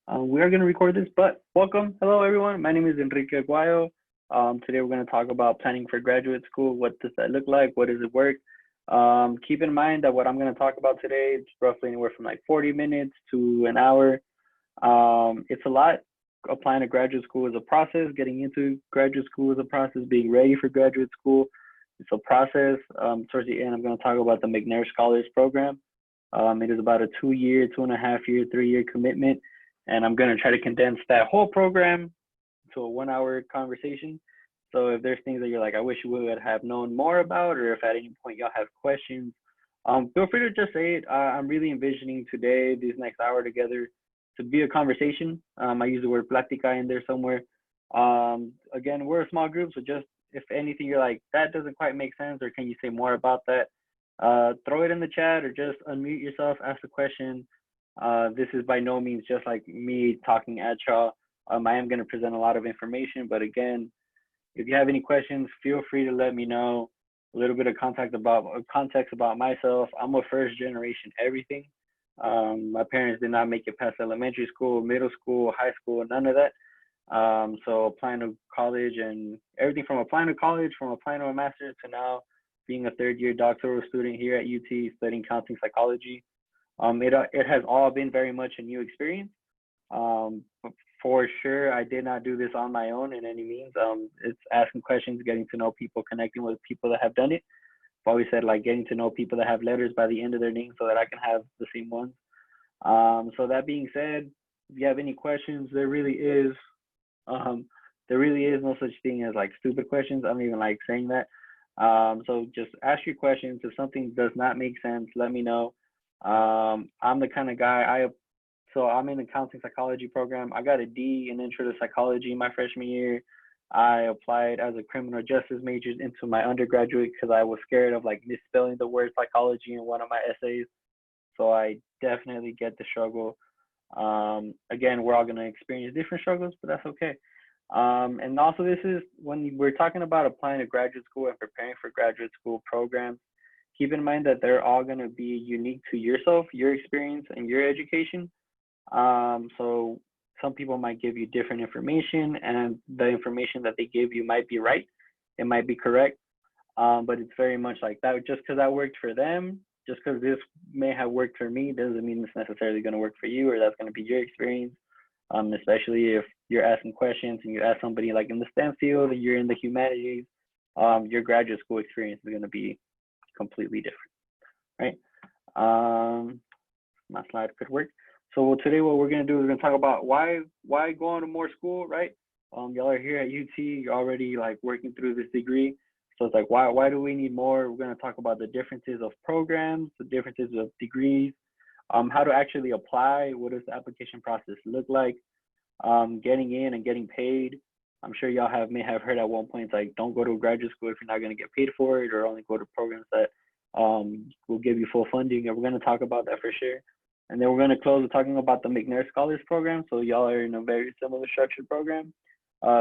We are going to record this, but welcome. Hello, everyone. My name is Enrique Aguayo. Today, we're going to talk about planning for graduate school. What does that look like? What does it work? Keep in mind that what I'm going to talk about today is roughly anywhere from like 40 minutes to an hour. It's a lot. Applying to graduate school is a process. Getting into graduate school is a process. Being ready for graduate school, it's a process. Towards the end, I'm going to talk about the McNair Scholars Program. It is about a 2 year, 2.5 year, 3 year commitment, and I'm going to try to condense that whole program to a 1 hour conversation. So if there's things that you're like, I wish we would have known more about, or if at any point y'all have questions, feel free to just say it. I'm really envisioning today, this next hour together, to be a conversation. I use the word plática in there somewhere. Again, we're a small group, so just if anything you're like, that doesn't quite make sense, or can you say more about that? Throw it in the chat or just unmute yourself, ask a question. This is by no means just like me talking at y'all. I am going to present a lot of information, but again, if you have any questions, feel free to let me know. A little bit of context about myself. I'm a first generation everything. My parents did not make it past elementary school, middle school, high school, none of that. So applying to college and everything from applying to college, from applying to a master's to now being a third-year doctoral student here at UT studying counseling psychology. It has all been very much a new experience. For sure, I did not do this on my own in any means. It's asking questions, getting to know people, connecting with people that have done it. I've always said like getting to know people that have letters by the end of their name so that I can have the same ones. So that being said, if you have any questions, um, there really is no such thing as like stupid questions. I don't even like saying that. So just ask your questions. If something does not make sense, let me know. I'm the kind of guy so I'm in the counseling psychology program. I got a D in intro to psychology my freshman year. I applied as a criminal justice major into my undergraduate because I was scared of like misspelling the word psychology in one of my essays. So I definitely get the struggle. Again, we're all gonna experience different struggles, but that's okay. And also this is when we're talking about applying to graduate school and preparing for graduate school programs, keep in mind that they're all gonna be unique to yourself, your experience, and your education. So some people might give you different information, and the information that they give you might be right, it might be correct, but it's very much like that. Just because that worked for them, just because this may have worked for me, doesn't mean it's necessarily going to work for you, or that's going to be your experience. Especially if you're asking questions and you ask somebody like in the STEM field and you're in the humanities, your graduate school experience is going to be completely different, right? My slide could work. So today what we're gonna do is we're gonna talk about why go on to more school, right? Y'all are here at UT, you're already like working through this degree. So it's like why do we need more? We're gonna talk about the differences of programs, the differences of degrees, how to actually apply, what does the application process look like, getting in and getting paid. I'm sure y'all may have heard at one point it's like don't go to graduate school if you're not gonna get paid for it, or only go to programs that will give you full funding. And we're gonna talk about that for sure. And then we're going to close with talking about the McNair Scholars Program. So y'all are in a very similar structured program.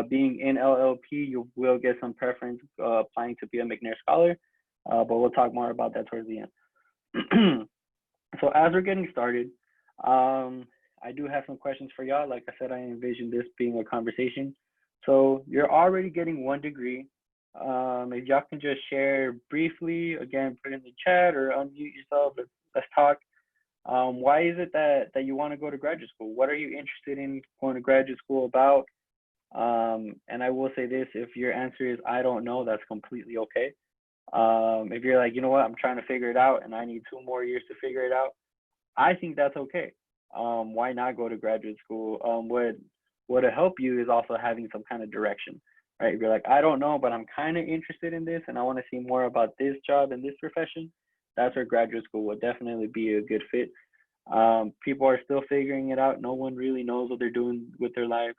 Being in LLP, you will get some preference applying to be a McNair Scholar, but we'll talk more about that towards the end. So as we're getting started, I do have some questions for y'all. Like I said, I envision this being a conversation. So you're already getting one degree. If y'all can just share briefly, again, put it in the chat or unmute yourself, let's talk. Why is it that you want to go to graduate school? What are you interested in going to graduate school about? And I will say this, if your answer is I don't know, that's completely okay. If you're like, you know what, I'm trying to figure it out and I need 2 more years to figure it out, I think that's okay. Why not go to graduate school? What'll help you is also having some kind of direction, right? If you're like, I don't know, but I'm kind of interested in this and I want to see more about this job and this profession, that's where graduate school would definitely be a good fit. People are still figuring it out. No one really knows what they're doing with their life.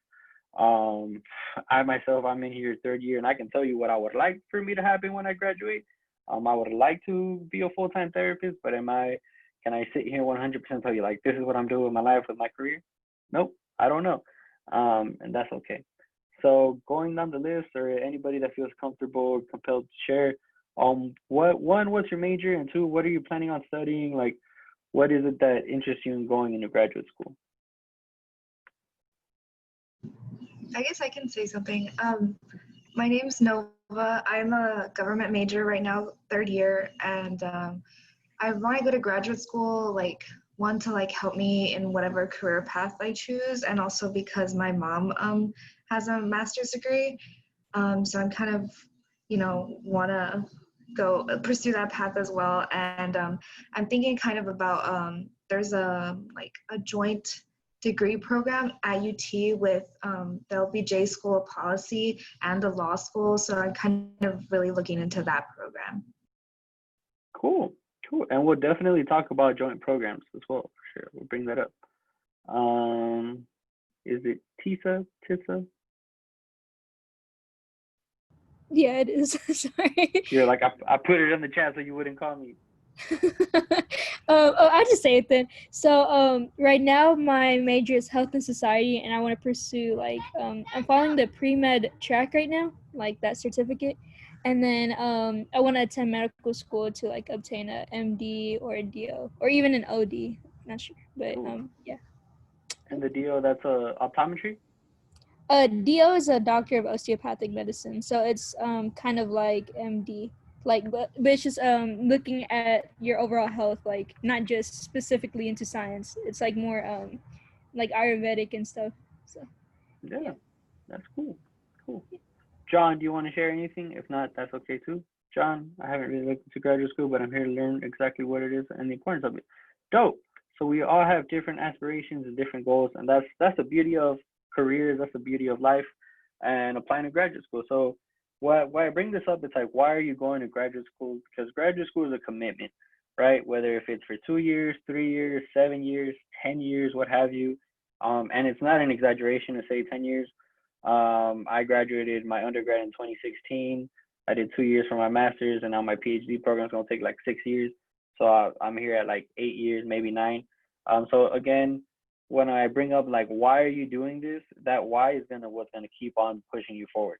I myself, I'm in here 3rd year, and I can tell you what I would like for me to happen when I graduate. I would like to be a full-time therapist, but can I sit here 100% tell you like this is what I'm doing with my life, with my career? Nope, I don't know, and that's okay. So going down the list, or anybody that feels comfortable or compelled to share, what's your major, and two, what are you planning on studying? Like, what is it that interests you in going into graduate school? I guess I can say something. My name's Nova. I'm a government major right now, third year, and I want to go to graduate school, like one to like help me in whatever career path I choose, and also because my mom has a master's degree, so I'm kind of, want to go pursue that path as well. And I'm thinking kind of about there's a like a joint degree program at UT with the LBJ School of Policy and the law school. So I'm kind of really looking into that program. Cool, cool. And we'll definitely talk about joint programs as well, for sure. We'll bring that up. Um, is it Tissa? Yeah, it is. Sorry. You're like, I put it in the chat so you wouldn't call me. I'll just say it then. So right now my major is health and society, and I want to pursue I'm following the pre-med track right now, like that certificate, and then I want to attend medical school to like obtain a MD or a DO or even an OD. Not sure, but Cool. yeah. And the DO, that's optometry? DO is a doctor of osteopathic medicine, so it's kind of like MD, but it's just looking at your overall health, like not just specifically into science. It's like more like Ayurvedic and stuff. So Yeah, yeah. that's cool. Cool. John, do you want to share anything? If not, that's okay too. John, I haven't really looked into graduate school, but I'm here to learn exactly what it is and the importance of it. Dope. So we all have different aspirations and different goals, and that's the beauty of careers. That's the beauty of life, and applying to graduate school. So why I bring this up, it's like, why are you going to graduate school? Because graduate school is a commitment, right? Whether if it's for 2 years, 3 years, 7 years, 10 years, what have you. And it's not an exaggeration to say 10 years. I graduated my undergrad in 2016. I did 2 years for my master's, and now my PhD program is gonna take like 6 years. So I'm here at like 8 years, maybe nine. So again, when I bring up like why are you doing this, that why is gonna what's gonna keep on pushing you forward.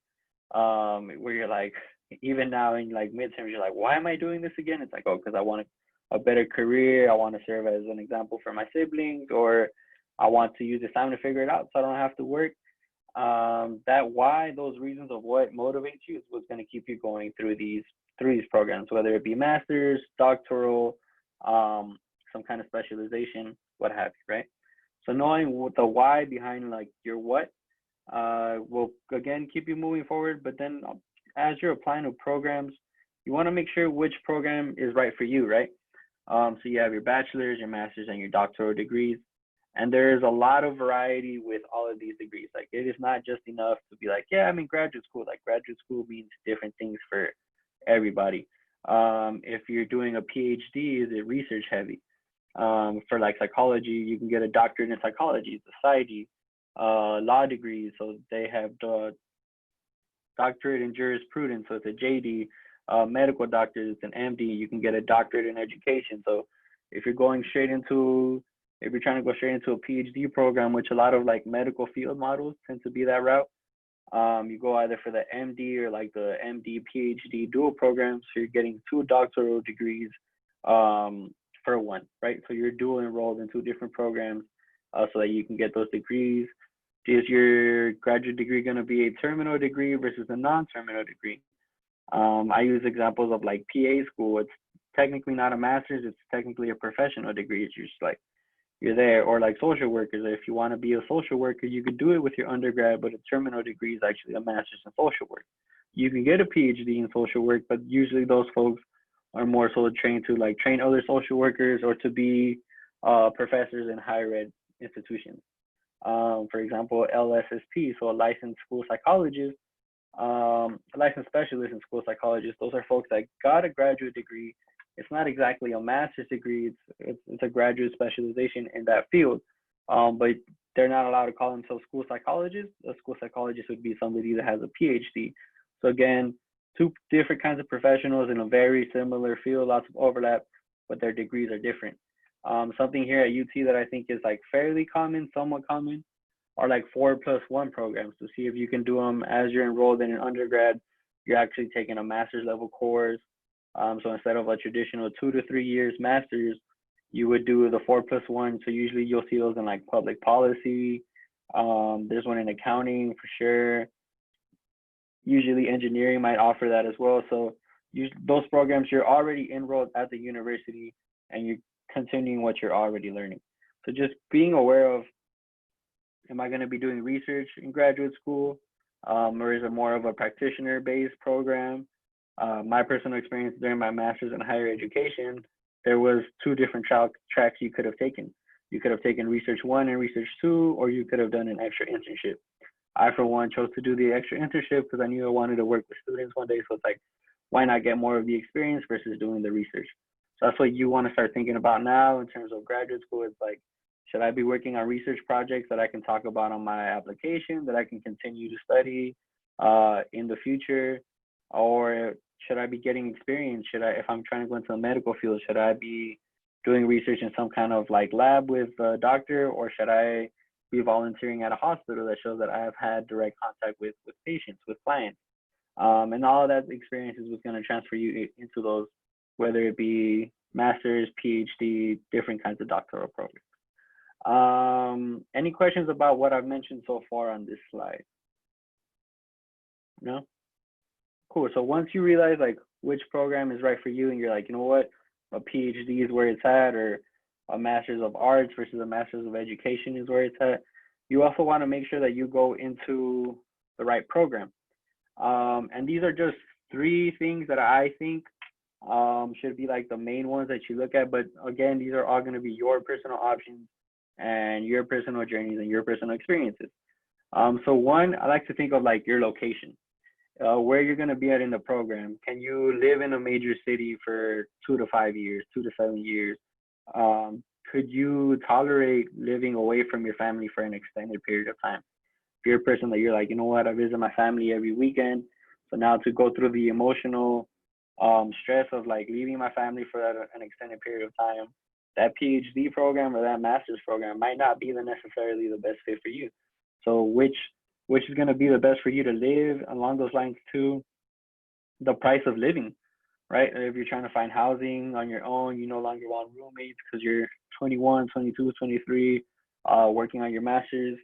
Where you're like, even now in like midterms, you're like, why am I doing this again? It's like, oh, because I want a better career. I want to serve as an example for my siblings, or I want to use this time to figure it out so I don't have to work. That why, those reasons of what motivates you is what's going to keep you going through these programs, whether it be masters, doctoral, some kind of specialization, what have you, right? So knowing what the why behind like your what will again keep you moving forward. But then as you're applying to programs, you want to make sure which program is right for you, right? So you have your bachelor's, your master's, and your doctoral degrees. And there's a lot of variety with all of these degrees. Like it is not just enough to be like, yeah, I'm in graduate school. Like graduate school means different things for everybody. If you're doing a PhD, is it research heavy? For like psychology, you can get a doctorate in psychology, society, law degrees. So they have the doctorate in jurisprudence, so it's a JD. Medical doctor is an MD. You can get a doctorate in education. So if you're going straight into, if you're trying to go straight into a PhD program, which a lot of like medical field models tend to be that route, you go either for the MD or like the MD PhD dual programs. So you're getting two doctoral degrees for one, right? So you're dual enrolled in two different programs so that you can get those degrees. Is your graduate degree going to be a terminal degree versus a non-terminal degree? I use examples of like PA school. It's technically not a master's. It's technically a professional degree. It's just like you're there. Or like social workers. If you want to be a social worker, you could do it with your undergrad, but a terminal degree is actually a master's in social work. You can get a PhD in social work, but usually those folks are more so trained to like train other social workers or to be professors in higher ed institutions. For example, LSSP, so a licensed school psychologist, a licensed specialist in school psychologist. Those are folks that got a graduate degree. It's not exactly a master's degree. It's a graduate specialization in that field, but they're not allowed to call themselves school psychologists. A school psychologist would be somebody that has a PhD. So again, two different kinds of professionals in a very similar field, lots of overlap, but their degrees are different. Something here at UT that I think is like fairly common, somewhat common, are like 4+1 programs to see if you can do them as you're enrolled in an undergrad. You're actually taking a master's level course. So instead of a traditional 2 to 3 years master's, you would do the 4+1. So usually you'll see those in like public policy, There's one in accounting for sure. Usually engineering might offer that as well. So those programs, you're already enrolled at the university and you're continuing what you're already learning. So just being aware of, am I going to be doing research in graduate school, or is it more of a practitioner-based program? My personal experience during my master's in higher education, there was two different tracks you could have taken. You could have taken research one and research two, or you could have done an extra internship. I, for one, chose to do the extra internship because I knew I wanted to work with students one day. So it's like, why not get more of the experience versus doing the research? So that's what you want to start thinking about now in terms of graduate school. It's like, should I be working on research projects that I can talk about on my application, that I can continue to study in the future? Or should I be getting experience? If I'm trying to go into the medical field, should I be doing research in some kind of like lab with a doctor, or should I be volunteering at a hospital that shows that I have had direct contact with patients, with clients? And all of that experience is what's going to transfer you into those, whether it be master's, PhD, different kinds of doctoral programs. Any questions about what I've mentioned so far on this slide? No? Cool. So once you realize like which program is right for you and you're like, you know what, a PhD is where it's at, or a master's of arts versus a master's of education is where it's at, you also want to make sure that you go into the right program. And these are just three things that I think should be like the main ones that you look at. But again, these are all going to be your personal options and your personal journeys and your personal experiences. So one, I like to think of like your location, where you're going to be at in the program. Can you live in a major city for 2 to 5 years, 2 to 7 years? Could you tolerate living away from your family for an extended period of time? If you're a person that you're like, you know what, I visit my family every weekend. So now to go through the emotional stress of like leaving my family for an extended period of time, that PhD program or that master's program might not be necessarily the best fit for you. So which is going to be the best for you to live along those lines too? The price of living, right? If you're trying to find housing on your own, you no longer want roommates because you're 21, 22, 23, working on your master's.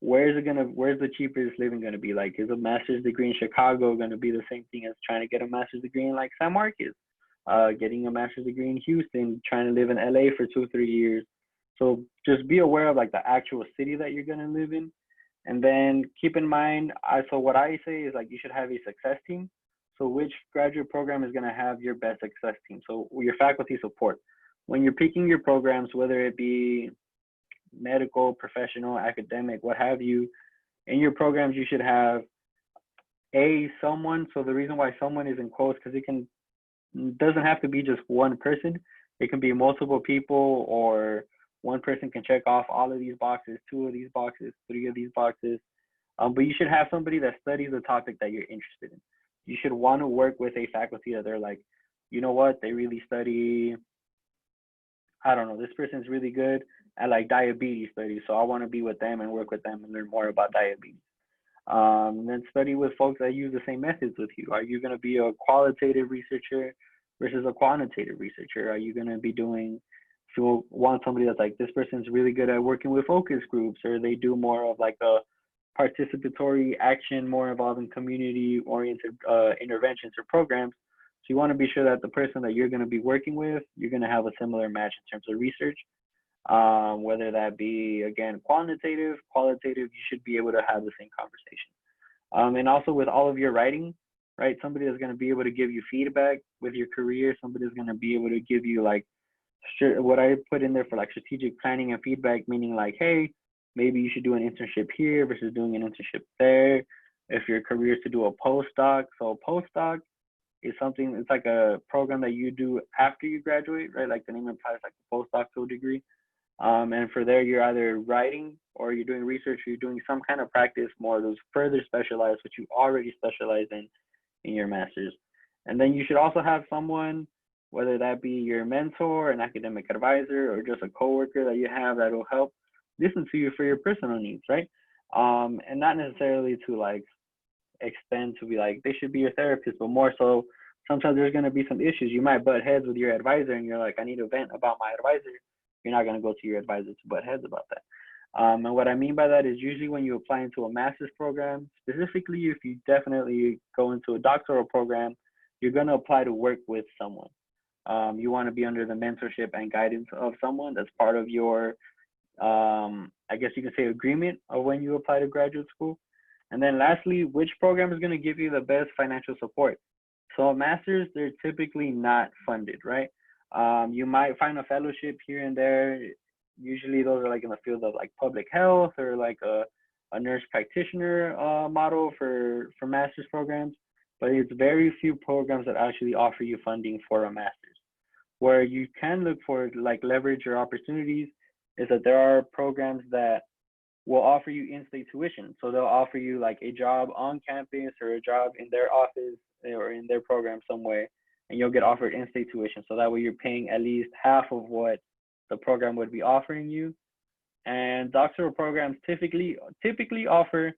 Where's the cheapest living going to be? Like, is a master's degree in Chicago going to be the same thing as trying to get a master's degree in like San Marcos? Getting a master's degree in Houston, trying to live in LA for 2-3 years. So just be aware of like the actual city that you're going to live in. And then keep in mind, so what I say is like you should have a success team. So which graduate program is going to have your best success team? So your faculty support. When you're picking your programs, whether it be medical, professional, academic, what have you, in your programs, you should have someone. So the reason why someone is in quotes, because doesn't have to be just one person. It can be multiple people, or one person can check off all of these boxes, 2 of these boxes, 3 of these boxes. But you should have somebody that studies the topic that you're interested in. You should want to work with a faculty that they're like, you know what, they really study, I don't know, this person's really good at like diabetes studies, so I want to be with them and work with them and learn more about diabetes. And then study with folks that use the same methods with you. Are you going to be a qualitative researcher versus a quantitative researcher? Are you going to be doing, if you want somebody that's like, this person's really good at working with focus groups, or they do more of like a participatory action, more involving community-oriented interventions or programs. So you want to be sure that the person that you're going to be working with, you're going to have a similar match in terms of research. Whether that be, again, qualitative, you should be able to have the same conversation. And also with all of your writing, right? Somebody is going to be able to give you feedback with your career. Somebody is going to be able to give you like, what I put in there for like strategic planning and feedback, meaning like, hey, maybe you should do an internship here versus doing an internship there. If your career is to do a postdoc, so a postdoc is something, it's like a program that you do after you graduate, right? Like the name implies, like a postdoctoral degree. And for there, you're either writing or you're doing research, or you're doing some kind of practice, more of those further specialized, which you already specialize in your master's. And then you should also have someone, whether that be your mentor, an academic advisor, or just a coworker that you have that will help listen to you for your personal needs, right? And not necessarily to like extend to be like, they should be your therapist, but more so, sometimes there's going to be some issues. You might butt heads with your advisor and you're like, I need to vent about my advisor. You're not going to go to your advisor to butt heads about that. And what I mean by that is usually when you apply into a master's program, specifically if you definitely go into a doctoral program, you're going to apply to work with someone. You want to be under the mentorship and guidance of someone that's part of your, I guess you can say, agreement of when you apply to graduate school. And then lastly, which program is going to give you the best financial support? So a master's, they're typically not funded, right? You might find a fellowship here and there. Usually those are like in the field of like public health or like a nurse practitioner model for master's programs, but it's very few programs that actually offer you funding for a master's. Where you can look for like leverage or opportunities is that there are programs that will offer you in-state tuition. So they'll offer you like a job on campus or a job in their office or in their program somewhere, and you'll get offered in-state tuition. So that way you're paying at least half of what the program would be offering you. And doctoral programs typically offer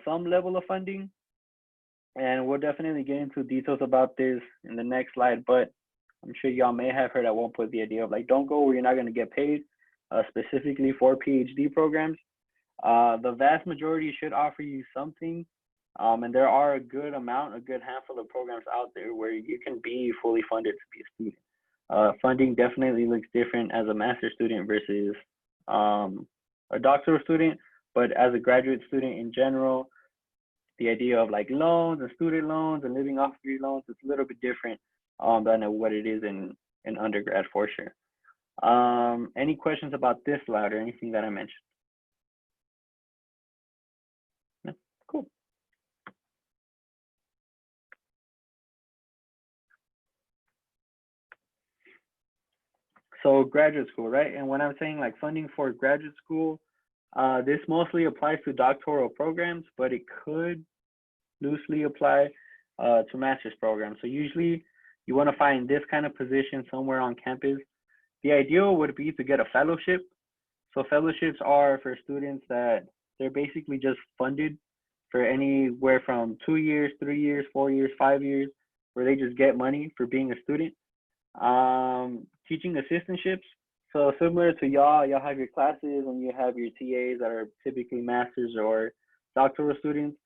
some level of funding, and we'll definitely get into details about this in the next slide. But I'm sure y'all may have heard at one point the idea of like, don't go where you're not going to get paid, specifically for PhD programs. The vast majority should offer you something, and there are a good handful of programs out there where you can be fully funded to be a student. Funding definitely looks different as a master's student versus a doctoral student, but as a graduate student in general, the idea of like loans and student loans and living off of your loans is a little bit different than what it is in undergrad for sure. Any questions about this slide or anything that I mentioned? No? Cool. So graduate school, right? And when I'm saying like funding for graduate school, this mostly applies to doctoral programs, but it could loosely apply to master's programs. So usually you want to find this kind of position somewhere on campus. The ideal would be to get a fellowship. So fellowships are for students that they're basically just funded for anywhere from 2 years, 3 years, 4 years, 5 years, where they just get money for being a student. Teaching assistantships. So similar to y'all have your classes and you have your TAs that are typically masters or doctoral students.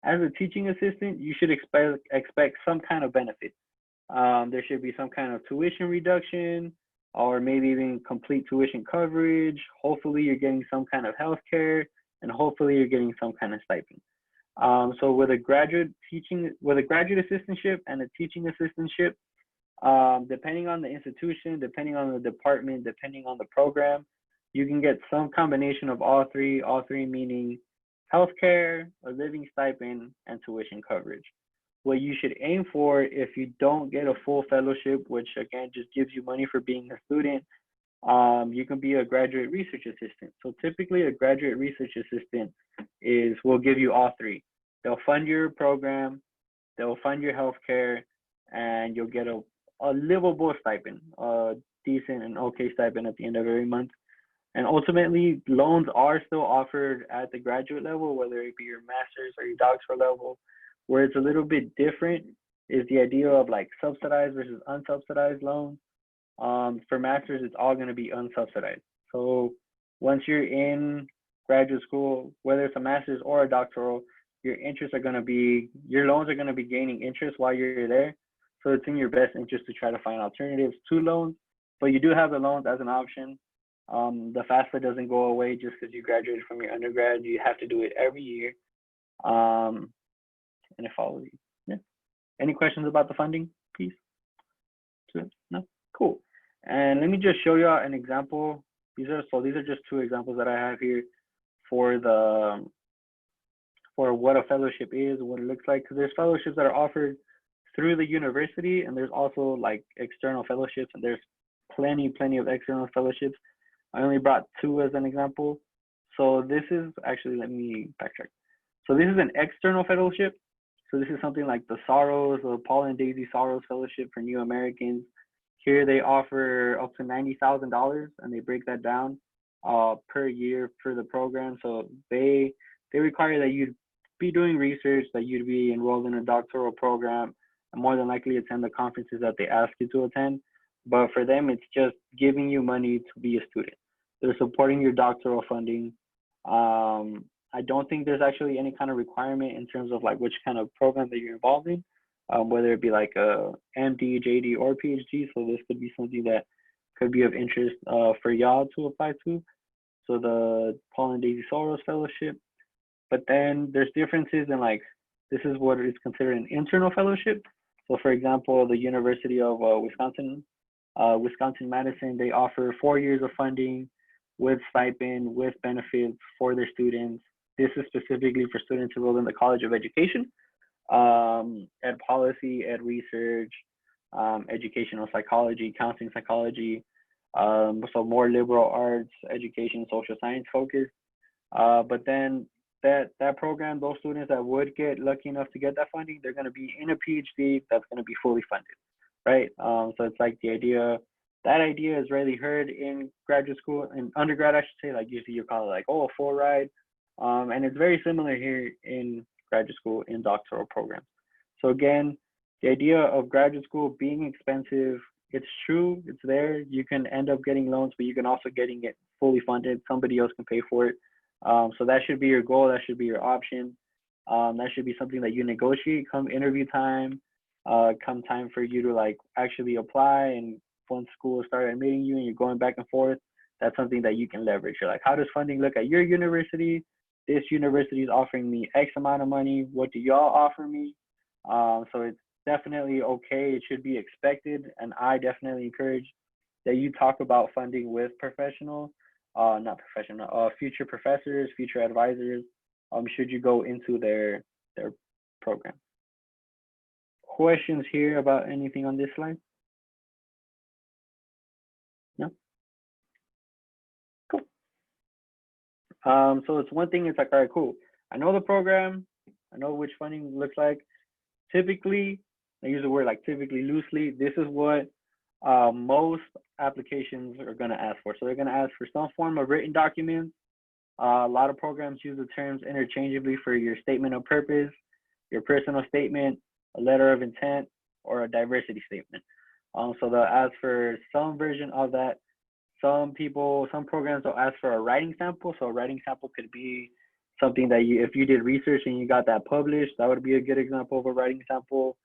As a teaching assistant, you should expect some kind of benefit. There should be some kind of tuition reduction, or maybe even complete tuition coverage. Hopefully you're getting some kind of health care, and hopefully you're getting some kind of stipend. So with a graduate assistantship and a teaching assistantship, depending on the institution, depending on the department, depending on the program, you can get some combination of all three meaning healthcare, a living stipend, and tuition coverage. What you should aim for if you don't get a full fellowship, which again just gives you money for being a student, you can be a graduate research assistant. So typically a graduate research assistant will give you all three. They'll fund your program, they'll fund your healthcare, and you'll get a livable stipend, a decent and okay stipend at the end of every month. And ultimately, loans are still offered at the graduate level, whether it be your master's or your doctoral level. Where it's a little bit different is the idea of like subsidized versus unsubsidized loans. For masters, it's all going to be unsubsidized. So once you're in graduate school, whether it's a master's or a doctoral, your loans are going to be gaining interest while you're there. So it's in your best interest to try to find alternatives to loans, but you do have the loans as an option. The FAFSA doesn't go away just because you graduated from your undergrad. You have to do it every year. And it follows you. Yeah. Any questions about the funding piece? No? Cool. And let me just show you an example. These are just two examples that I have here for what a fellowship is, what it looks like. Because there's fellowships that are offered through the university, and there's also like external fellowships, and there's plenty of external fellowships. I only brought two as an example. So this is actually, let me backtrack. So this is an external fellowship. So this is something like the Soros or Paul and Daisy Soros Fellowship for New Americans. Here they offer up to $90,000, and they break that down per year for the program. So they require that you'd be doing research, that you'd be enrolled in a doctoral program, and more than likely attend the conferences that they ask you to attend. But for them, it's just giving you money to be a student. They're supporting your doctoral funding. I don't think there's actually any kind of requirement in terms of like which kind of program that you're involved in, whether it be like a MD, JD, or PhD. So this could be something that could be of interest for y'all to apply to. So the Paul and Daisy Soros Fellowship. But then there's differences in like this is what is considered an internal fellowship. So for example, the University of Wisconsin Madison, they offer 4 years of funding with stipend, with benefits for their students. This is specifically for students enrolled in the College of Education, ed policy, ed research, educational psychology, counseling psychology, so more liberal arts, education, social science focused. But then that program, those students that would get lucky enough to get that funding, they're going to be in a PhD that's going to be fully funded, right? So it's like the idea, that idea is rarely heard in graduate school, in undergrad, I should say, like usually you call it like, oh, a full ride. And it's very similar here in graduate school in doctoral programs. So again, the idea of graduate school being expensive, it's true, it's there. You can end up getting loans, but you can also getting it fully funded. Somebody else can pay for it. So that should be your goal. That should be your option. That should be something that you negotiate come interview time, come time for you to like actually apply. And once school start admitting you and you're going back and forth, that's something that you can leverage. You're like, how does funding look at your university? This university is offering me X amount of money. What do y'all offer me? So it's definitely okay. It should be expected. And I definitely encourage that you talk about funding with not professional, future professors, future advisors, should you go into their program. Questions here about anything on this slide? No? Cool. So it's one thing, it's like, all right, cool. I know the program, I know which funding looks like. Typically, I use the word like typically loosely, this is what most applications are going to ask for. So they're going to ask for some form of written documents. A lot of programs use the terms interchangeably for your statement of purpose, your personal statement, a letter of intent, or a diversity statement. So they'll ask for some version of that. Some programs will ask for a writing sample. So a writing sample could be something that if you did research and you got that published, that would be a good example of a writing sample.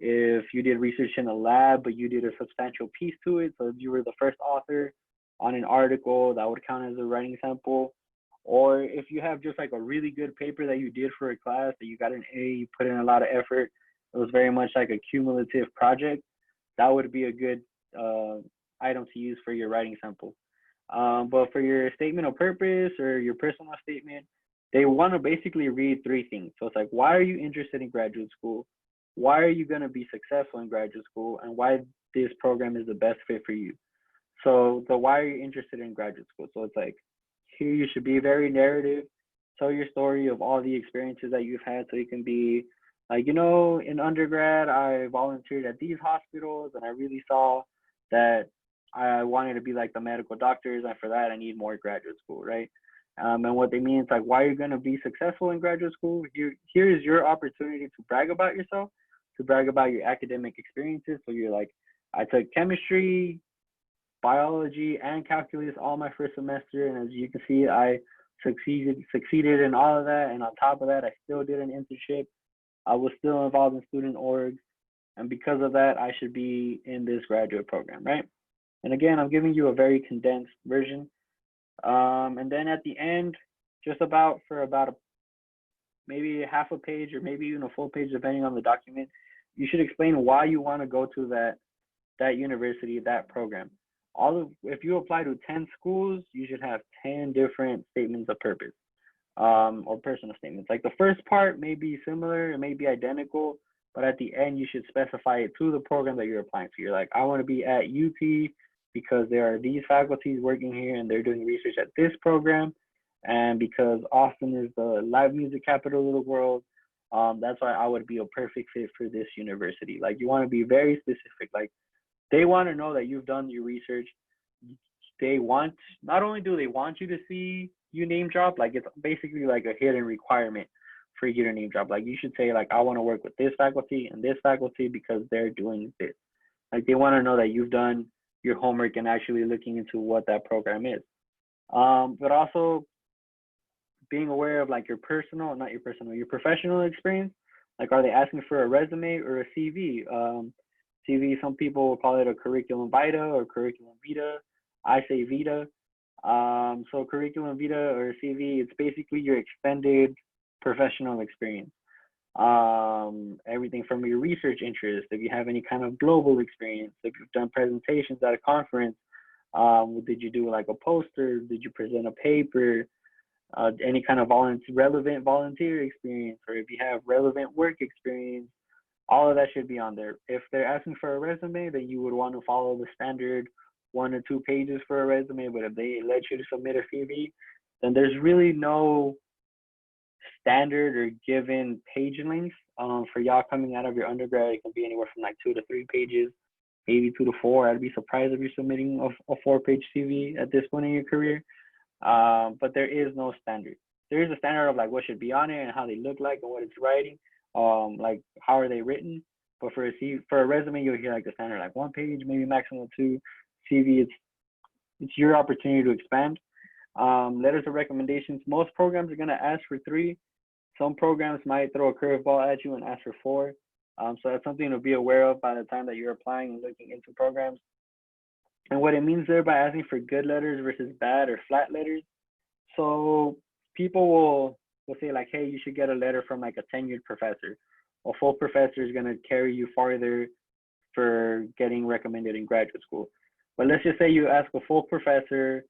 If you did research in a lab, but you did a substantial piece to it, so if you were the first author on an article, that would count as a writing sample. Or if you have just like a really good paper that you did for a class, that you got an A, you put in a lot of effort, it was very much like a cumulative project, that would be a good item to use for your writing sample. But for your statement of purpose or your personal statement, they want to basically read three things. So it's like, why are you interested in graduate school? Why are you going to be successful in graduate school? And why this program is the best fit for you. So the why are you interested in graduate school? So it's like, here you should be very narrative. Tell your story of all the experiences that you've had. So you can be like, in undergrad, I volunteered at these hospitals and I really saw that I wanted to be like the medical doctors. And for that, I need more graduate school, right? And what they mean is like, why are you going to be successful in graduate school? Here is your opportunity to brag about yourself, to brag about your academic experiences. So you're like, I took chemistry, biology, and calculus all my first semester. And as you can see, I succeeded in all of that. And on top of that, I still did an internship. I was still involved in student orgs. And because of that, I should be in this graduate program, right? And again, I'm giving you a very condensed version. And then at the end, just about maybe half a page or maybe even a full page, depending on the document, you should explain why you want to go to that university, that program. If you apply to 10 schools, you should have 10 different statements of purpose, or personal statements. Like the first part may be similar, it may be identical, but at the end, you should specify it to the program that you're applying to. You're like, I want to be at UT because there are these faculties working here and they're doing research at this program. And because Austin is the live music capital of the world, that's why I would be a perfect fit for this university. Like you want to be very specific. Like they want to know that you've done your research. Not only do they want you to see you name drop, like it's basically like a hidden requirement for you to name drop. Like you should say like, I want to work with this faculty and this faculty because they're doing this. Like they want to know that you've done your homework and actually looking into what that program is. But also being aware of like your professional experience. Like, are they asking for a resume or a CV? CV, some people will call it a curriculum vitae or curriculum vitae. I say vita. So curriculum vitae or CV, it's basically your extended professional experience. Everything from your research interest, if you have any kind of global experience, if you've done presentations at a conference, did you do like a poster? Did you present a paper? Any kind of relevant volunteer experience, or if you have relevant work experience, all of that should be on there. If they're asking for a resume, then you would want to follow the standard 1 or 2 pages for a resume. But if they let you to submit a CV, then there's really no standard or given page length. For y'all coming out of your undergrad, it can be anywhere from like 2 to 3 pages, maybe 2 to 4. I'd be surprised if you're submitting a 4-page CV at this point in your career. But there is no standard. There is a standard of like what should be on it and how they look like and what it's writing, like how are they written. But for a resume, you'll hear like the standard like 1 page, maybe maximum 2. CV, it's your opportunity to expand. Letters of recommendations. Most programs are gonna ask for 3. Some programs might throw a curveball at you and ask for 4. So that's something to be aware of by the time that you're applying and looking into programs. And what it means there by asking for good letters versus bad or flat letters. So people will say like, hey, you should get a letter from like a tenured professor. A full professor is going to carry you farther for getting recommended in graduate school. But let's just say you ask a full professor,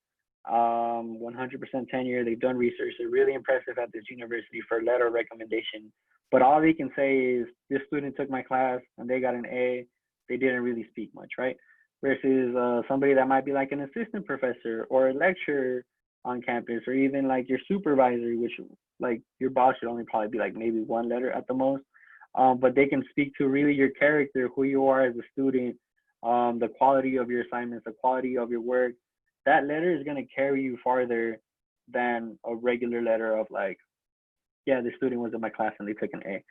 100% tenure, they've done research, they're really impressive at this university for a letter of recommendation. But all they can say is, this student took my class and they got an A, they didn't really speak much, right? Versus somebody that might be like an assistant professor or a lecturer on campus, or even like your supervisor, which like your boss should only probably be like maybe 1 letter at the most. But they can speak to really your character, who you are as a student, the quality of your assignments, the quality of your work. That letter is going to carry you farther than a regular letter of like, yeah, the student was in my class and they took an A.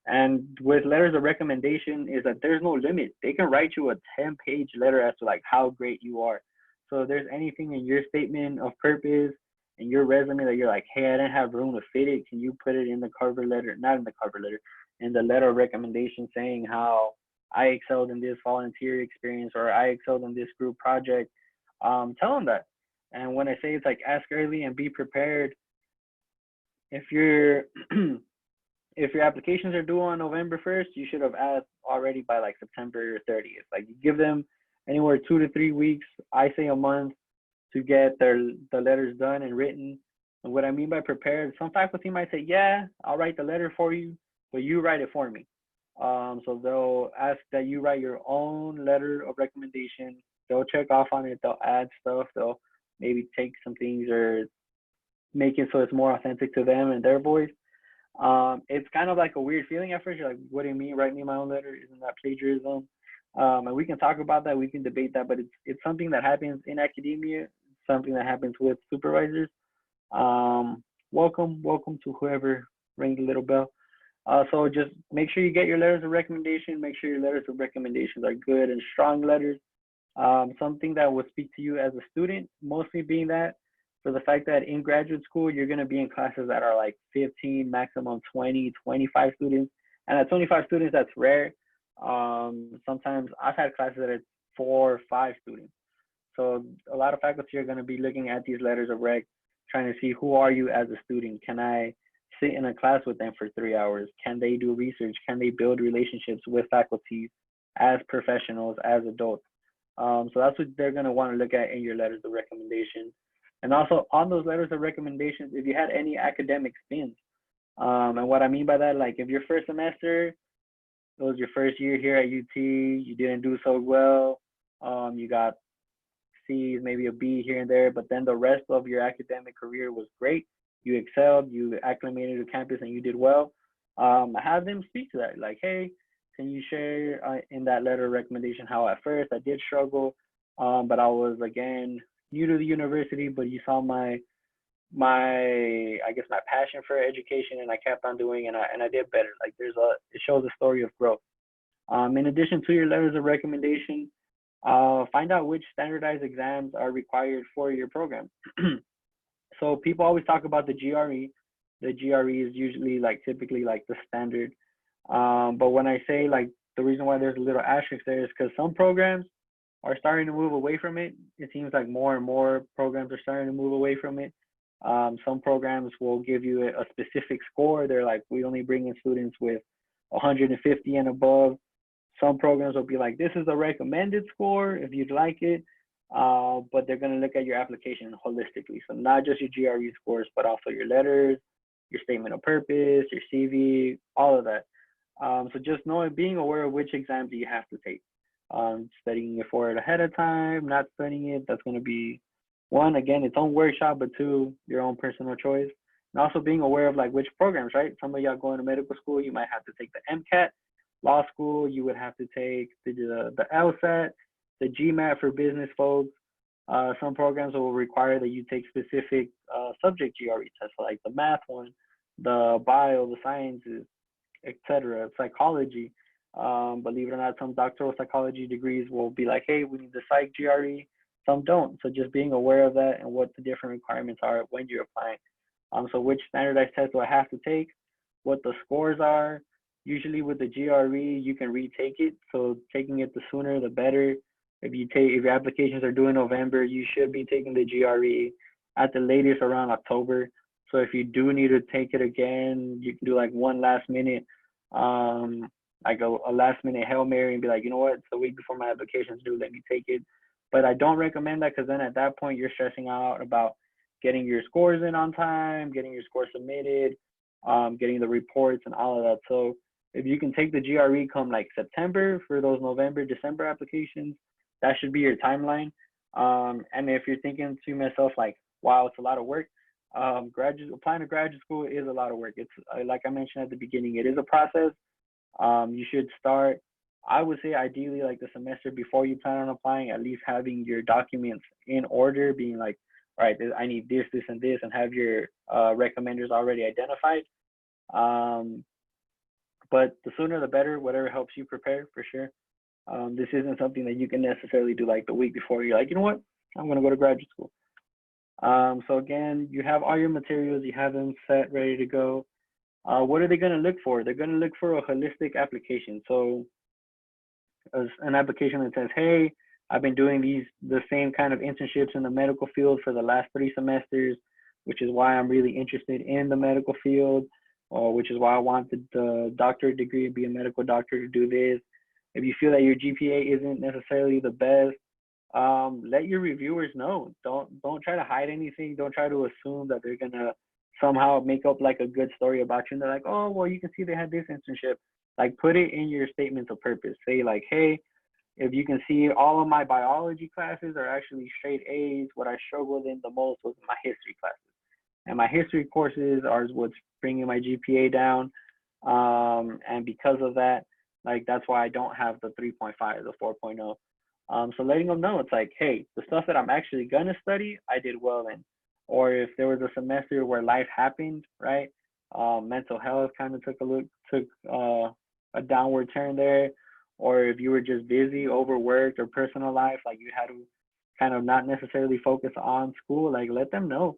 And with letters of recommendation is that there's no limit. They can write you a 10-page letter as to like how great you are. So if there's anything in your statement of purpose and your resume that you're like, hey, I didn't have room to fit it, can you put it in the cover letter? Not in the cover letter, in the letter of recommendation, saying how I excelled in this volunteer experience or I excelled in this group project. Tell them that. And when I say it's like ask early and be prepared, if you're if your applications are due on November 1st, you should have asked already by like September 30th. Like, you give them anywhere 2 to 3 weeks, I say a month, to get the letters done and written. And what I mean by prepared, some faculty might say, yeah, I'll write the letter for you, but you write it for me. So they'll ask that you write your own letter of recommendation. They'll check off on it. They'll add stuff. They'll maybe take some things or make it so it's more authentic to them and their voice. It's kind of like a weird feeling at first. You're like, what do you mean, write me my own letter? Isn't that plagiarism? And we can talk about that. We can debate that, but it's something that happens in academia, something that happens with supervisors. Welcome to whoever rang the little bell. So just make sure you get your letters of recommendation. Make sure your letters of recommendations are good and strong letters. Something that will speak to you as a student, mostly being that for the fact that in graduate school, you're going to be in classes that are like 15, maximum 20, 25 students. And at 25 students, that's rare. Sometimes I've had classes that are 4 or 5 students. So a lot of faculty are going to be looking at these letters of rec, trying to see who are you as a student? Can I sit in a class with them for 3 hours? Can they do research? Can they build relationships with faculty as professionals, as adults? So that's what they're going to want to look at in your letters of recommendation. And also on those letters of recommendations, if you had any academic spins. And what I mean by that, like if your first semester, it was your first year here at UT, you didn't do so well, you got C's, maybe a B here and there, but then the rest of your academic career was great. You excelled, you acclimated to campus, and you did well. Have them speak to that. Like, hey, can you share in that letter of recommendation how at first I did struggle, but I was, again, new to the university, but you saw my I guess my passion for education, and I kept on doing, and I did better. Like it shows a story of growth. In addition to your letters of recommendation, find out which standardized exams are required for your program. So people always talk about the GRE, the GRE is usually like typically like the standard. But when I say like the reason why there's a little asterisk there is because some programs are starting to move away from it. It seems like more and more programs are starting to move away from it. Some programs will give you a specific score. They're like, we only bring in students with 150 and above. Some programs will be like, this is a recommended score if you'd like it. But they're going to look at your application holistically. So not just your GRE scores, but also your letters, your statement of purpose, your CV, all of that. So just knowing, being aware of which exams you have to take. Studying it for it ahead of time, not studying it, that's going to be one, again, its own workshop, but two, your own personal choice. And also being aware of like which programs, right? Some of y'all going to medical school, you might have to take the MCAT. Law school, you would have to take the LSAT, the GMAT for business folks. Some programs will require that you take specific subject GRE tests, like the math one, the bio, the sciences, etc., psychology. Believe it or not, some doctoral psychology degrees will be like, hey, we need the psych GRE. Some don't. So just being aware of that and what the different requirements are when you're applying. So which standardized test do I have to take? What the scores are? Usually with the GRE, you can retake it. So taking it the sooner, the better. If your applications are due in November, you should be taking the GRE at the latest around October. So if you do need to take it again, you can do like one last minute, like a last minute Hail Mary and be like, you know what, it's the week before my application's due, let me take it. But I don't recommend that because then at that point you're stressing out about getting your scores in on time, getting your scores submitted, getting the reports and all of that. So if you can take the GRE come like September for those November, December applications, that should be your timeline. And if you're thinking to yourself like, wow, it's a lot of work, applying to graduate school is a lot of work. It's like I mentioned at the beginning, it is a process. You should start, I would say ideally like the semester before you plan on applying, at least having your documents in order, being like, all right, I need this, this, and this, and have your recommenders already identified. But the sooner the better, whatever helps you prepare for sure. This isn't something that you can necessarily do like the week before. You're like, you know what, I'm going to go to graduate school. So again, you have all your materials, you have them set, ready to go. What are they going to look for? They're going to look for a holistic application. So as an application that says, hey, I've been doing the same kind of internships in the medical field for the last 3 semesters, which is why I'm really interested in the medical field, or which is why I wanted the doctorate degree, be a medical doctor, to do this. If you feel that your GPA isn't necessarily the best, let your reviewers know. Don't try to hide anything. Don't try to assume that they're gonna somehow make up like a good story about you. And they're like, oh, well, you can see they had this internship. Like put it in your statements of purpose. Say like, hey, if you can see, all of my biology classes are actually straight A's. What I struggled in the most was my history classes. And my history courses are what's bringing my GPA down. And because of that, like, that's why I don't have the 3.5, the 4.0. So letting them know, it's like, hey, the stuff that I'm actually gonna study, I did well in. Or if there was a semester where life happened, right? Mental health kind of took a downward turn there. Or if you were just busy, overworked, or personal life, like you had to kind of not necessarily focus on school, like let them know.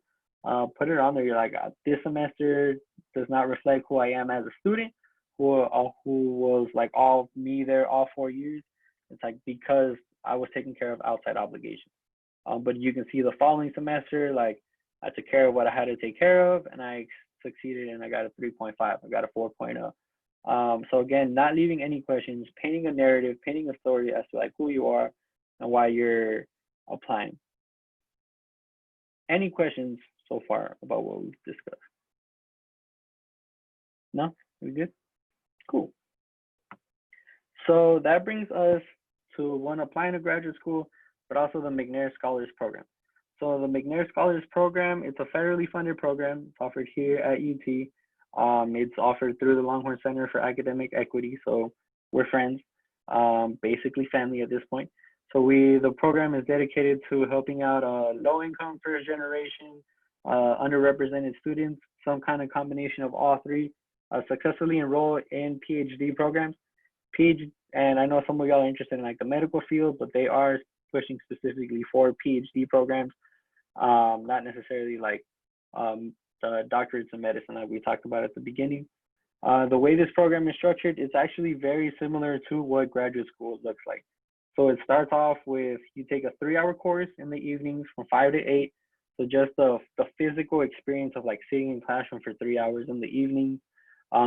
Put it on there. You're like, this semester does not reflect who I am as a student, who was like all me there all 4 years. It's like because I was taking care of outside obligations. But you can see the following semester, like I took care of what I had to take care of, and I succeeded, and I got a 3.5. I got a 4.0. So again, not leaving any questions, painting a narrative, painting a story as to like who you are and why you're applying. Any questions so far about what we've discussed? No? We good? Cool. So that brings us to one, applying to graduate school, but also the McNair Scholars Program. So the McNair Scholars Program, it's a federally funded program. It's offered here at UT. It's offered through the Longhorn Center for Academic Equity. So we're friends, basically family at this point. So the program is dedicated to helping out low-income first generation, underrepresented students, some kind of combination of all three, successfully enroll in PhD programs. And I know some of y'all are interested in like the medical field, but they are pushing specifically for PhD programs, not necessarily like doctorates in medicine that we talked about at the beginning. The way this program is structured, it's actually very similar to what graduate school looks like. So it starts off with you take a 3-hour course in the evenings from 5 to 8. So just the physical experience of like sitting in classroom for 3 hours in the evening,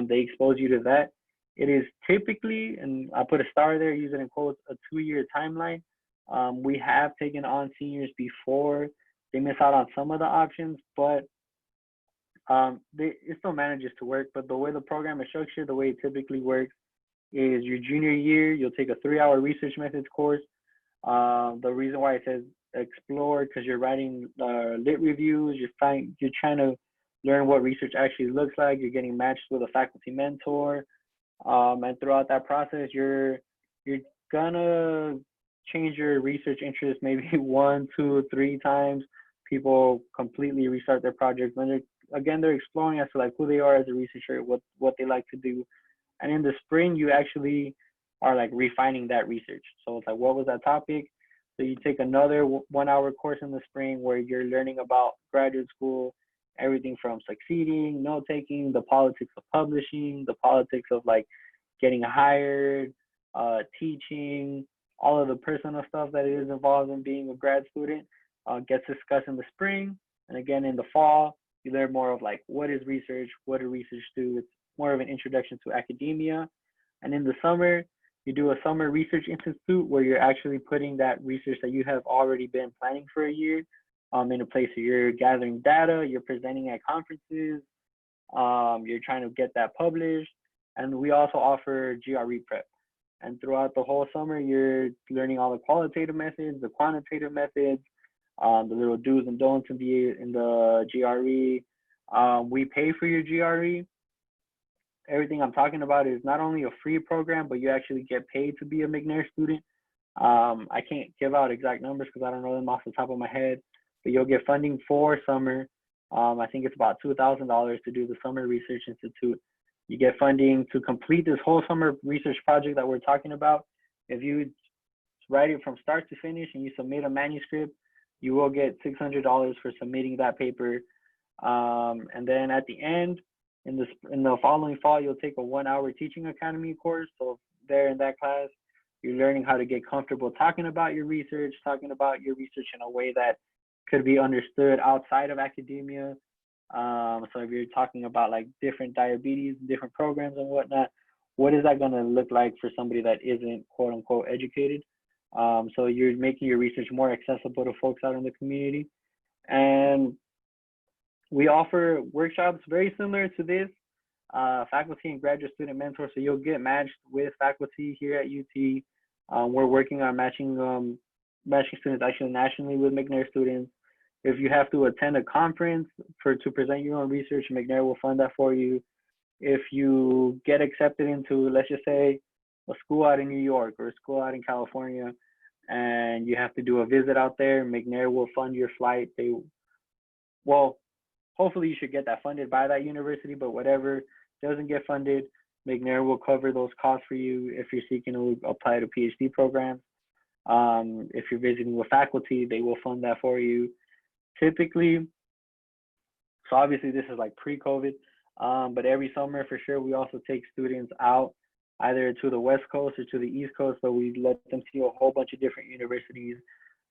they expose you to that. It is typically, and I put a star there, use it in quotes, a 2-year timeline. We have taken on seniors before. They miss out on some of the options, but it still manages to work. But the way the program is structured, the way it typically works is your junior year, you'll take a 3-hour research methods course. The reason why it says explore, because you're writing lit reviews, you're trying to learn what research actually looks like. You're getting matched with a faculty mentor, and throughout that process, you're gonna change your research interest maybe 1, 2, 3 times. People completely restart their projects when they're exploring as to like who they are as a researcher, what they like to do. And in the spring, you actually are like refining that research. So it's like, what was that topic? So you take another 1-hour course in the spring where you're learning about graduate school, everything from succeeding, note taking, the politics of publishing, the politics of like getting hired, teaching, all of the personal stuff that is involved in being a grad student gets discussed in the spring. And again, in the fall, you learn more of like, what is research? What do research do? It's more of an introduction to academia. And in the summer, you do a summer research institute where you're actually putting that research that you have already been planning for a year in a place where you're gathering data, you're presenting at conferences, you're trying to get that published. And we also offer GRE prep. And throughout the whole summer, you're learning all the qualitative methods, the quantitative methods, the little do's and don'ts in the GRE. We pay for your GRE. Everything I'm talking about is not only a free program, but you actually get paid to be a McNair student. I can't give out exact numbers because I don't know them off the top of my head, but you'll get funding for summer. I think it's about $2,000 to do the Summer Research Institute. You get funding to complete this whole summer research project that we're talking about. If you write it from start to finish and you submit a manuscript, you will get $600 for submitting that paper. And then at the end, in the following fall, you'll take a 1-hour teaching academy course. So there in that class, you're learning how to get comfortable talking about your research in a way that could be understood outside of academia. So if you're talking about like different diabetes, different programs and whatnot, what is that going to look like for somebody that isn't quote unquote educated? So you're making your research more accessible to folks out in the community. And we offer workshops very similar to this, faculty and graduate student mentors. So you'll get matched with faculty here at UT. We're working on matching students actually nationally with McNair students. If you have to attend a conference to present your own research, McNair will fund that for you. If you get accepted into, let's just say, a school out in New York or a school out in California, and you have to do a visit out there, McNair will fund your flight. Hopefully you should get that funded by that university, but whatever doesn't get funded, McNair will cover those costs for you if you're seeking to apply to PhD programs. If you're visiting with faculty, they will fund that for you. Typically, so obviously this is like pre-COVID, but every summer for sure, we also take students out either to the West Coast or to the East Coast, so we let them see a whole bunch of different universities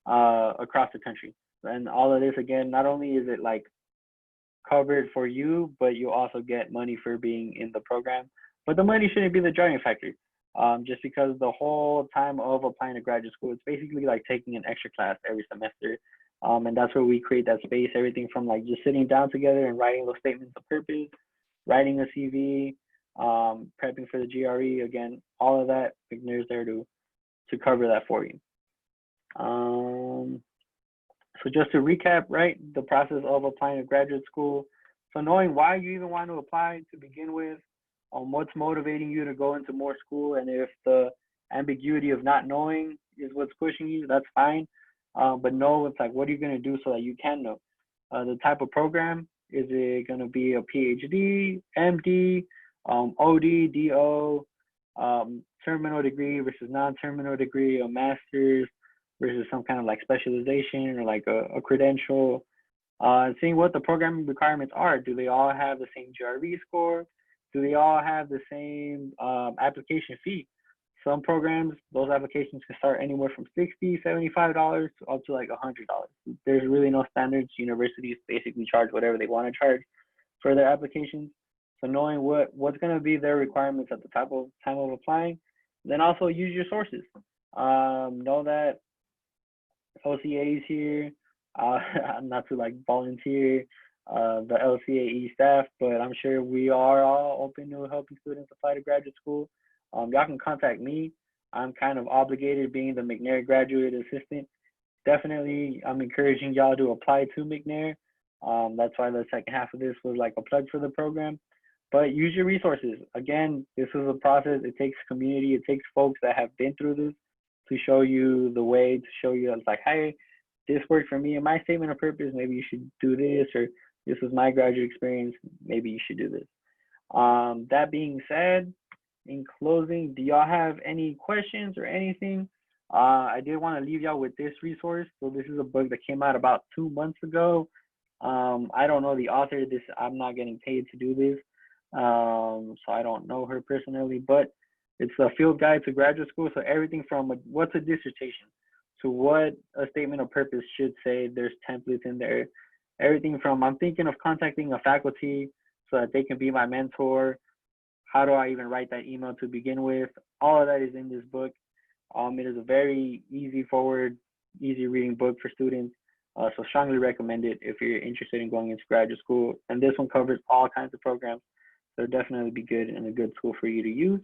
across the country. And all of this, again, not only is it like covered for you, but you also get money for being in the program. But the money shouldn't be the driving factor, just because the whole time of applying to graduate school, it's basically like taking an extra class every semester. And that's where we create that space, everything from like just sitting down together and writing those statements of purpose, writing a CV, prepping for the GRE, again, all of that, McNair's there to cover that for you. So just to recap, right, the process of applying to graduate school. So knowing why you even want to apply to begin with, what's motivating you to go into more school, and if the ambiguity of not knowing is what's pushing you, that's fine. But know it's like, what are you going to do so that you can know? The type of program, is it going to be a PhD, MD, OD, DO, terminal degree versus non-terminal degree, a master's versus some kind of like specialization or like a credential? Seeing what the programming requirements are. Do they all have the same GRE score? Do they all have the same application fee? Some programs, those applications can start anywhere from $60, $75 to up to like $100. There's really no standards. Universities basically charge whatever they want to charge for their applications. So knowing what's going to be their requirements at the time of applying, then also use your sources. Know that OCA's here. Not to like volunteer the LCAE staff, but I'm sure we are all open to helping students apply to graduate school. Y'all can contact me. I'm kind of obligated being the McNair graduate assistant. Definitely, I'm encouraging y'all to apply to McNair. That's why the second half of this was like a plug for the program. But use your resources. Again, this is a process. It takes community. It takes folks that have been through this to show you the way, to show you it's like, hey, this worked for me in my statement of purpose. Maybe you should do this, or this was my graduate experience. Maybe you should do this. That being said, in closing, do y'all have any questions or anything? I did want to leave y'all with this resource. So this is a book that came out about 2 months ago. I don't know the author. I'm not getting paid to do this. So I don't know her personally, but it's a field guide to graduate school. So everything from what's a dissertation to what a statement of purpose should say. There's templates in there. Everything from I'm thinking of contacting a faculty so that they can be my mentor. How do I even write that email to begin with? All of that is in this book. It is a very easy reading book for students. So strongly recommend it if you're interested in going into graduate school. And this one covers all kinds of programs. So definitely be good and a good tool for you to use.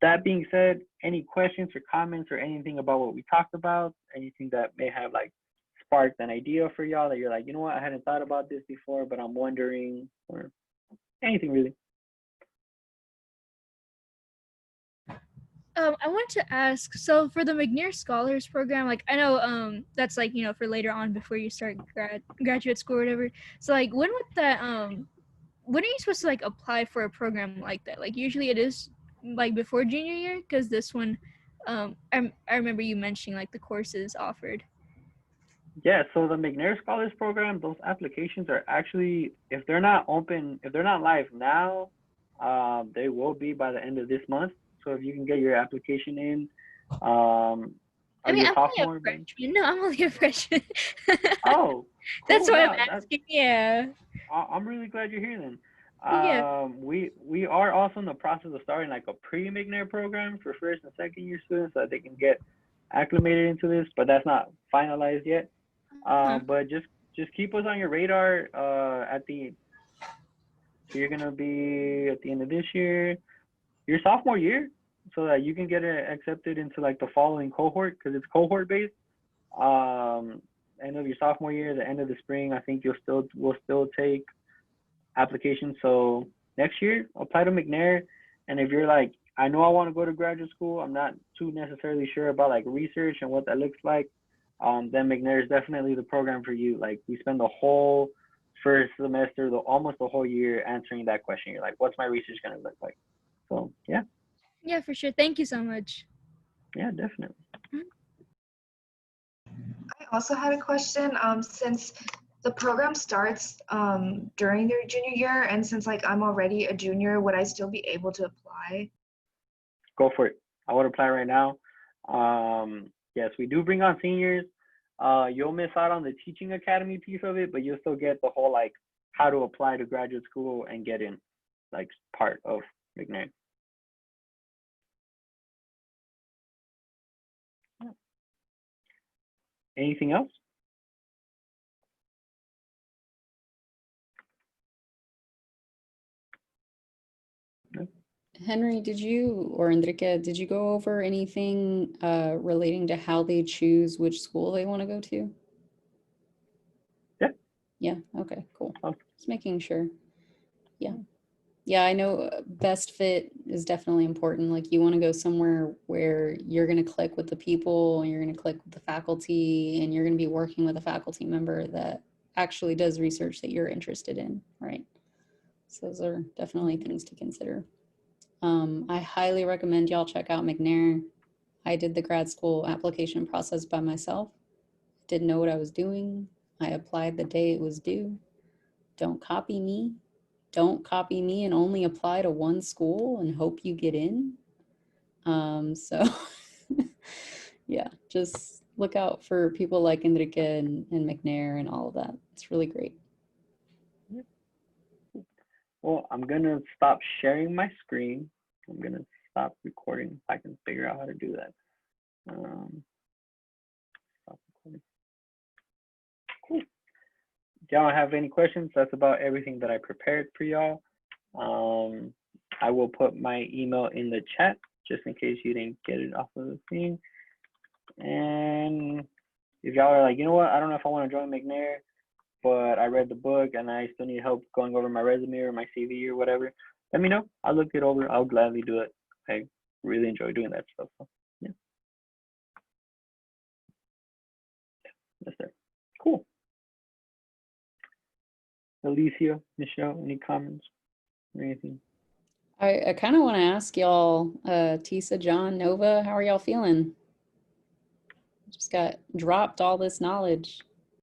That being said, any questions or comments or anything about what we talked about, anything that may have like sparked an idea for y'all that you're like, you know what, I hadn't thought about this before, but I'm wondering, or anything really. I want to ask, so for the McNair Scholars Program, like I know that's like, for later on before you start graduate school or whatever. So like when would that when are you supposed to like apply for a program like that? Like usually it is like before junior year, because this one I remember you mentioning like the courses offered. Yeah, so the McNair Scholars Program, those applications are actually, if they're not live now, they will be by the end of this month. So if you can get your application in, are you a I'm sophomore? only a freshman. No, I'm only a freshman. Oh, cool. That's why Yeah, I'm asking. Yeah. I'm really glad you're here then. Yeah. We are also in the process of starting like a pre-McNair program for first and second year students so that they can get acclimated into this, but that's not finalized yet. But just keep us on your radar. So you're gonna be at the end of this year, your sophomore year, so that you can get accepted into like the following cohort because it's cohort based. End of your sophomore year, the end of the spring, I think we'll still take applications. So next year, apply to McNair, and if you're like, I know I want to go to graduate school, I'm not too necessarily sure about like research and what that looks like. Then McNair is definitely the program for you. Like we spend the whole first semester, almost the whole year answering that question. You're like, what's my research gonna look like? So yeah. Yeah, for sure. Thank you so much. Yeah, definitely. I also had a question. Since the program starts during their junior year, and since like I'm already a junior, would I still be able to apply? Go for it. I would apply right now. Yes, we do bring on seniors. You'll miss out on the teaching academy piece of it, but you'll still get the whole like how to apply to graduate school and get in like part of McNair. Anything else? Henry, or Enrique, did you go over anything relating to how they choose which school they want to go to? Yeah. Yeah, okay, cool. Oh. Just making sure. Yeah. Yeah, I know best fit is definitely important. Like you want to go somewhere where you're going to click with the people, and you're going to click with the faculty, and you're going to be working with a faculty member that actually does research that you're interested in, right? So those are definitely things to consider. I highly recommend y'all check out McNair. I did the grad school application process by myself. Didn't know what I was doing. I applied the day it was due. Don't copy me. Don't copy me and only apply to one school and hope you get in. So yeah, just look out for people like Enrique and McNair and all of that. It's really great. Well, I'm gonna stop sharing my screen. I'm gonna stop recording if I can figure out how to do that. Stop recording. Cool. Do y'all have any questions? That's about everything that I prepared for y'all. I will put my email in the chat just in case you didn't get it off of the thing. And if y'all are like, you know what, I don't know if I want to join McNair, but I read the book and I still need help going over my resume or my CV or whatever, let me know. I'll look it over. I'll gladly do it. I really enjoy doing that stuff. So, yeah. That's it. Cool. Alicia, Michelle, any comments or anything? I kind of want to ask y'all, Tisa, John, Nova, how are y'all feeling? Just got dropped all this knowledge.